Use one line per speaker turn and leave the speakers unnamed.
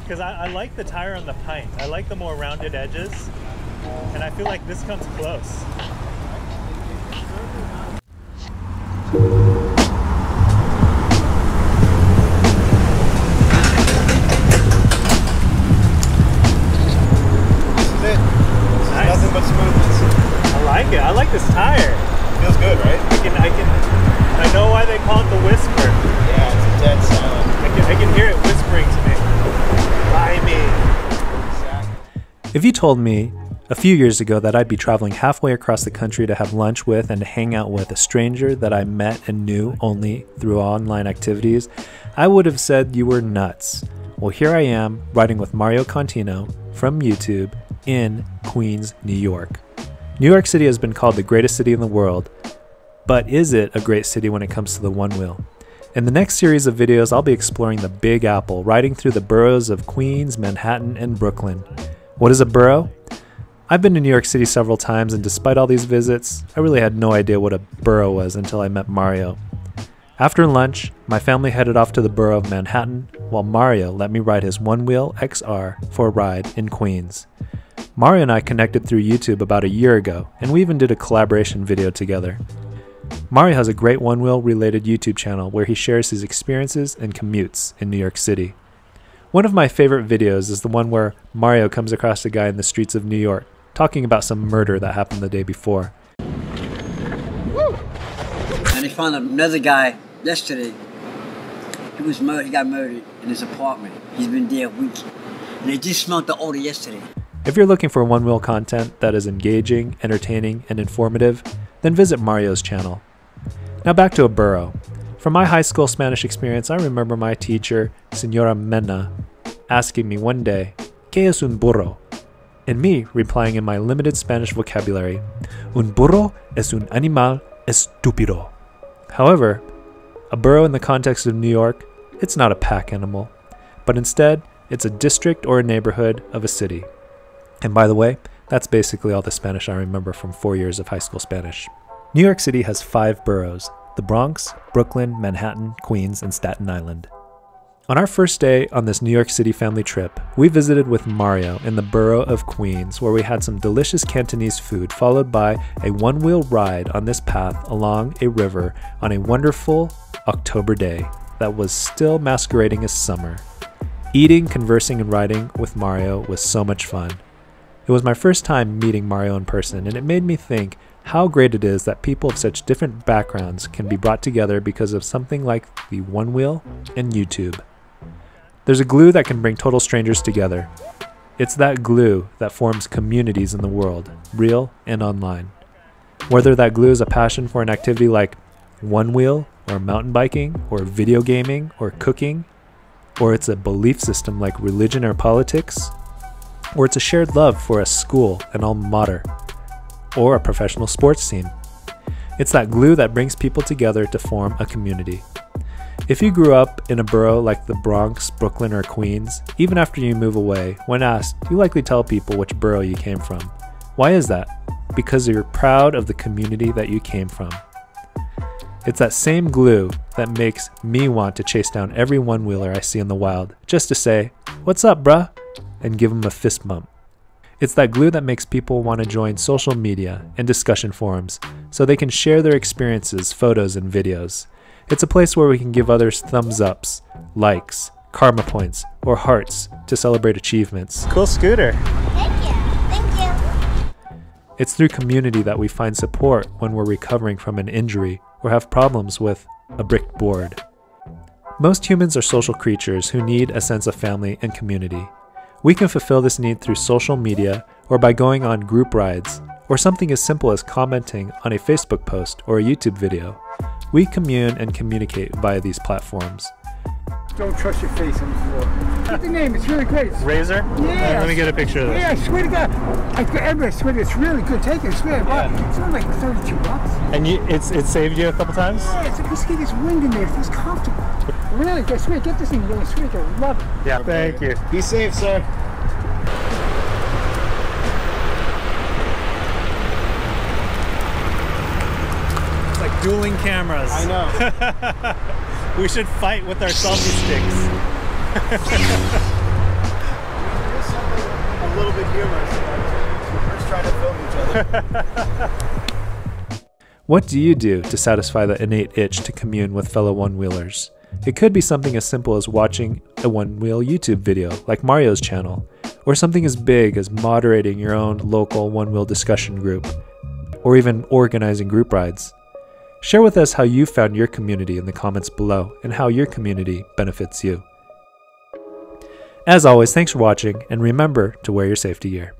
Because I like the tire on the pint. I like the more rounded edges, and I feel like this comes close.
Nothing but smoothness.
I like it. I like this tire.
Feels good, right?
I know why they call it the whisper.
Yeah, it's a dead silent.
I can hear it whispering to me. Buy me.
Exactly.
If you told me a few years ago that I'd be traveling halfway across the country to have lunch with and to hang out with a stranger that I met and knew only through online activities, I would have said you were nuts. Well, here I am riding with Mario Contino from YouTube in Queens, New York. New York City has been called the greatest city in the world, but is it a great city when it comes to the Onewheel? In the next series of videos, I'll be exploring the Big Apple, riding through the boroughs of Queens, Manhattan, and Brooklyn. What is a borough? I've been to New York City several times, and despite all these visits, I really had no idea what a borough was until I met Mario. After lunch, my family headed off to the borough of Manhattan, while Mario let me ride his Onewheel XR for a ride in Queens. Mario and I connected through YouTube about a year ago, and we even did a collaboration video together. Mario has a great Onewheel related YouTube channel where he shares his experiences and commutes in New York City. One of my favorite videos is the one where Mario comes across a guy in the streets of New York talking about some murder that happened the day before.
Woo! And they found another guy yesterday. He got murdered in his apartment. He's been there a week. And they just smelled the odor yesterday.
If you're looking for Onewheel content that is engaging, entertaining, and informative, then visit Mario's channel. Now back to a borough. From my high school Spanish experience, I remember my teacher, Señora Mena, asking me one day, ¿Qué es un burro? And me replying in my limited Spanish vocabulary, Un burro es un animal estúpido. However, a borough in the context of New York, it's not a pack animal, but instead, it's a district or a neighborhood of a city. And by the way, that's basically all the Spanish I remember from 4 years of high school Spanish. New York City has 5 boroughs: the Bronx, Brooklyn, Manhattan, Queens, and Staten Island. On our first day on this New York City family trip, we visited with Mario in the borough of Queens, where we had some delicious Cantonese food, followed by a Onewheel ride on this path along a river on a wonderful October day that was still masquerading as summer. Eating, conversing, and riding with Mario was so much fun. It was my first time meeting Mario in person, and it made me think how great it is that people of such different backgrounds can be brought together because of something like the Onewheel and YouTube. There's a glue that can bring total strangers together. It's that glue that forms communities in the world, real and online. Whether that glue is a passion for an activity like Onewheel, or mountain biking, or video gaming, or cooking, or it's a belief system like religion or politics, or it's a shared love for a school, an alma mater, or a professional sports team. It's that glue that brings people together to form a community. If you grew up in a borough like the Bronx, Brooklyn, or Queens, even after you move away, when asked, you likely tell people which borough you came from. Why is that? Because you're proud of the community that you came from. It's that same glue that makes me want to chase down every one-wheeler I see in the wild, just to say, "What's up, bruh?" and give them a fist bump. It's that glue that makes people want to join social media and discussion forums so they can share their experiences, photos, and videos. It's a place where we can give others thumbs ups, likes, karma points, or hearts to celebrate achievements.
Cool scooter.
Thank you. Thank you.
It's through community that we find support when we're recovering from an injury or have problems with a bricked board. Most humans are social creatures who need a sense of family and community. We can fulfill this need through social media or by going on group rides, or something as simple as commenting on a Facebook post or a YouTube video. We commune and communicate via these platforms.
Don't trust your face on the floor. Get the name, it's really great.
Razor?
Yeah.
Let me get a picture of this.
Yeah, I swear to God. I swear to it's really good. Take it, I swear.
Yeah.
It's only like $32.
And it saved you a couple times?
Yeah, it's like just get this wind in there. It feels comfortable. Really, I swear, get this thing really sweet. I love it.
Yeah, thank you.
Be safe, sir.
It's like dueling cameras.
I know.
We should fight with our selfie sticks.
A little bit humorous. We're just trying to film each other.
What do you do to satisfy the innate itch to commune with fellow one-wheelers? It could be something as simple as watching a one-wheel YouTube video like Mario's channel, or something as big as moderating your own local one-wheel discussion group, or even organizing group rides. Share with us how you found your community in the comments below and how your community benefits you. As always, thanks for watching, and remember to wear your safety gear.